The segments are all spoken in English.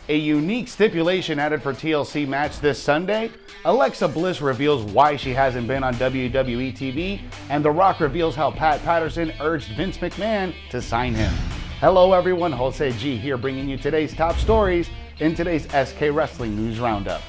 A unique stipulation added for TLC Match this Sunday. Alexa Bliss reveals why she hasn't been on WWE TV, and The Rock reveals how Pat Patterson urged Vince McMahon to sign him. Hello everyone, Jose G here bringing you today's top stories in today's SK Wrestling News Roundup.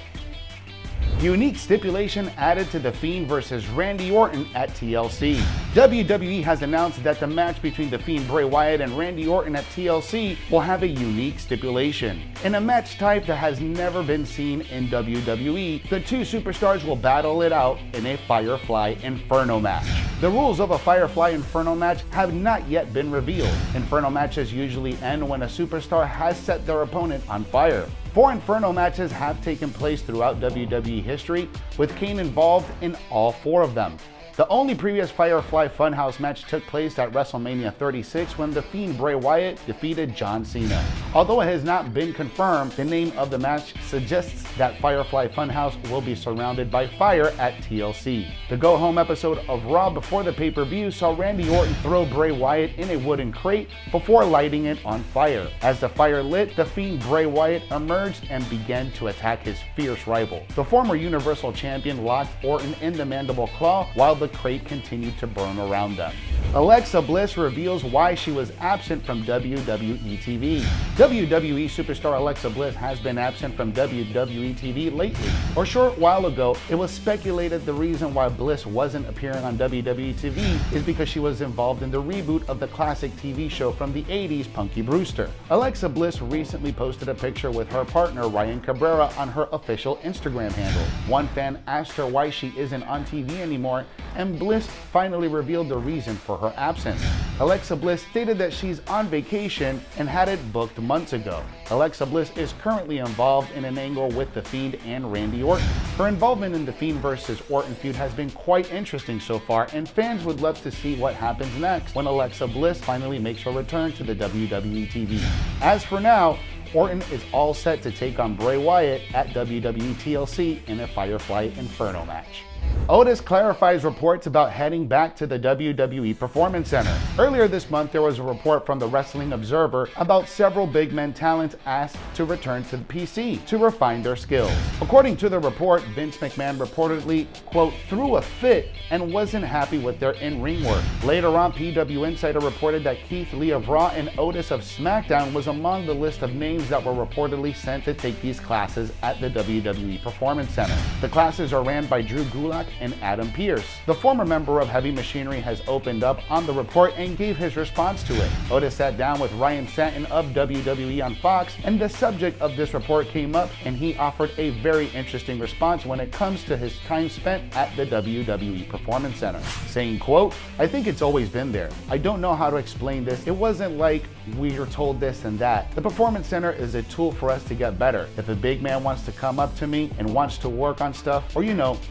Unique stipulation added to The Fiend versus Randy Orton at TLC. WWE has announced that the match between The Fiend Bray Wyatt and Randy Orton at TLC will have a unique stipulation. In a match type that has never been seen in WWE, the two superstars will battle it out in a Firefly Inferno match. The rules of a Firefly Inferno match have not yet been revealed. Inferno matches usually end when a superstar has set their opponent on fire. 4 Inferno matches have taken place throughout WWE history, with Kane involved in all 4 of them. The only previous Firefly Funhouse match took place at WrestleMania 36 when The Fiend Bray Wyatt defeated John Cena. Although it has not been confirmed, the name of the match suggests that Firefly Funhouse will be surrounded by fire at TLC. The go-home episode of Raw before the pay-per-view saw Randy Orton throw Bray Wyatt in a wooden crate before lighting it on fire. As the fire lit, The Fiend Bray Wyatt emerged and began to attack his fierce rival. The former Universal Champion locked Orton in the mandible claw while the crate continued to burn around them. Alexa Bliss reveals why she was absent from WWE TV. WWE superstar Alexa Bliss has been absent from WWE TV lately. A short while ago, it was speculated the reason why Bliss wasn't appearing on WWE TV is because she was involved in the reboot of the classic TV show from the 80s, Punky Brewster. Alexa Bliss recently posted a picture with her partner Ryan Cabrera on her official Instagram handle. One fan asked her why she isn't on TV anymore, and Bliss finally revealed the reason for her absence. Alexa Bliss stated that she's on vacation and had it booked months ago. Alexa Bliss is currently involved in an angle with The Fiend and Randy Orton. Her involvement in the Fiend versus Orton feud has been quite interesting so far, and fans would love to see what happens next when Alexa Bliss finally makes her return to the WWE TV. As for now, Orton is all set to take on Bray Wyatt at WWE TLC in a Firefly Inferno match. Otis clarifies reports about heading back to the WWE Performance Center. Earlier this month, there was a report from the Wrestling Observer about several big men talents asked to return to the PC to refine their skills. According to the report, Vince McMahon reportedly, quote, threw a fit and wasn't happy with their in-ring work. Later on, PW Insider reported that Keith Lee of Raw and Otis of SmackDown was among the list of names that were reportedly sent to take these classes at the WWE Performance Center. The classes are ran by Drew Gulak and Adam Pearce. The former member of Heavy Machinery has opened up on the report and gave his response to it. Otis sat down with Ryan Satin of WWE on Fox, and the subject of this report came up, and he offered a very interesting response when it comes to his time spent at the WWE Performance Center, saying, quote, I think it's always been there. I don't know how to explain this. It wasn't like we were told this and that. The Performance Center is a tool for us to get better. If a big man wants to come up to me and wants to work on stuff, or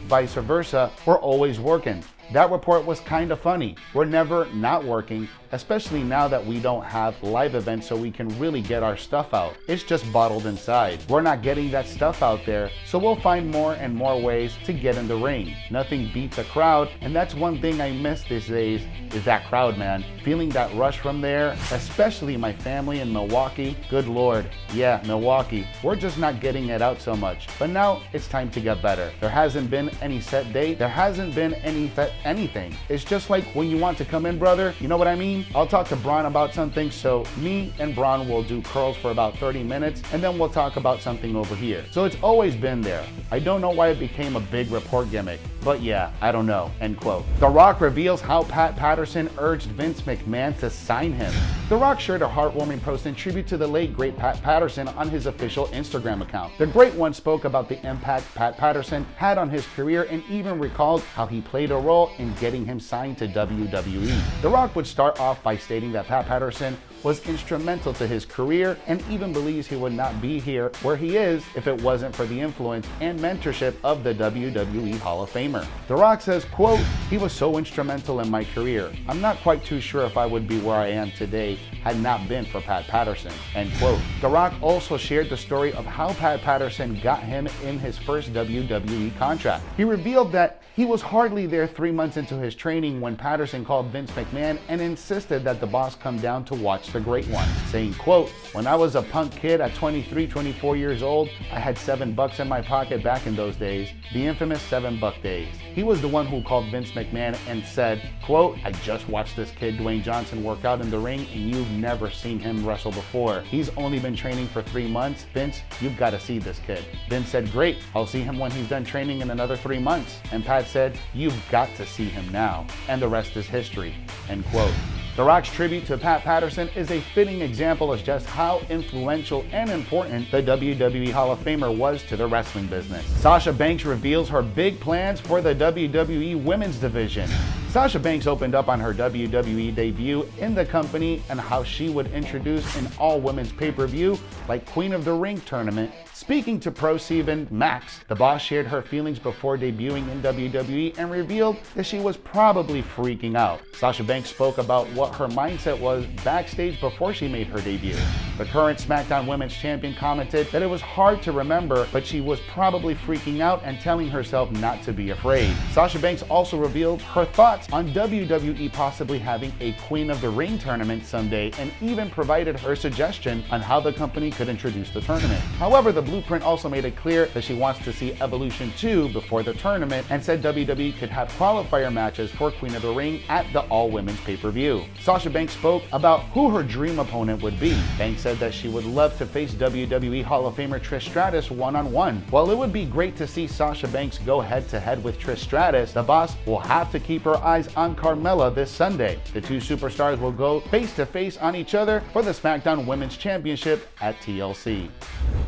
vice versa, we're always working. That report was kind of funny. We're never not working, especially now that we don't have live events so we can really get our stuff out. It's just bottled inside. We're not getting that stuff out there, so we'll find more and more ways to get in the ring. Nothing beats a crowd, and that's one thing I miss these days is that crowd, man. Feeling that rush from there, especially my family in Milwaukee. Good Lord, yeah, Milwaukee. We're just not getting it out so much. But now it's time to get better. There hasn't been any set date. There hasn't been anything. It's just like when you want to come in, brother, you know what I mean? I'll talk to Braun about something, so me and Braun will do curls for about 30 minutes, and then we'll talk about something over here. So it's always been there. I don't know why it became a big report gimmick, but yeah, I don't know, end quote. The Rock reveals how Pat Patterson urged Vince McMahon to sign him. The Rock shared a heartwarming post in tribute to the late great Pat Patterson on his official Instagram account. The Great One spoke about the impact Pat Patterson had on his career and even recalled how he played a role in getting him signed to WWE. The Rock would start off by stating that Pat Patterson was instrumental to his career and even believes he would not be here where he is if it wasn't for the influence and mentorship of the WWE Hall of Famer. The Rock says, quote, he was so instrumental in my career. I'm not quite too sure if I would be where I am today had not been for Pat Patterson, end quote. The Rock also shared the story of how Pat Patterson got him in his first WWE contract. He revealed that he was hardly there 3 months into his training when Patterson called Vince McMahon and insisted that the boss come down to watch the Great One, saying, quote, "When I was a punk kid at 23, 24 years old, I had $7 in my pocket back in those days, the infamous $7 days." He was the one who called Vince McMahon and said, quote, "I just watched this kid Dwayne Johnson work out in the ring and you've never seen him wrestle before. He's only been training for 3 months. Vince, you've got to see this kid." Vince said, "Great, I'll see him when he's done training in another 3 months." And Pat said, "You've got to see him now. And the rest is history." End quote. The Rock's tribute to Pat Patterson is a fitting example of just how influential and important the WWE Hall of Famer was to the wrestling business. Sasha Banks reveals her big plans for the WWE Women's Division. Sasha Banks opened up on her WWE debut in the company and how she would introduce an all-women's pay-per-view like Queen of the Ring tournament. Speaking to Pro7 Max, the boss shared her feelings before debuting in WWE and revealed that she was probably freaking out. Sasha Banks spoke about what her mindset was backstage before she made her debut. The current SmackDown Women's Champion commented that it was hard to remember, but she was probably freaking out and telling herself not to be afraid. Sasha Banks also revealed her thoughts on WWE possibly having a Queen of the Ring tournament someday and even provided her suggestion on how the company could introduce the tournament. However, the Blueprint also made it clear that she wants to see Evolution 2 before the tournament and said WWE could have qualifier matches for Queen of the Ring at the all-women's pay-per-view. Sasha Banks spoke about who her dream opponent would be. Banks said that she would love to face WWE Hall of Famer Trish Stratus one-on-one. While it would be great to see Sasha Banks go head-to-head with Trish Stratus, the boss will have to keep her eyes on Carmella this Sunday. The two superstars will go face-to-face on each other for the SmackDown Women's Championship at TLC.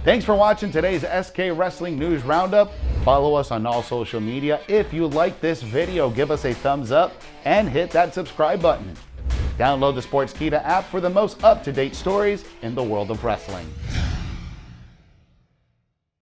Thanks for watching today's SK Wrestling News Roundup. Follow us on all social media. If you like this video, give us a thumbs up and hit that subscribe button. Download the Sportskeeda app for the most up-to-date stories in the world of wrestling.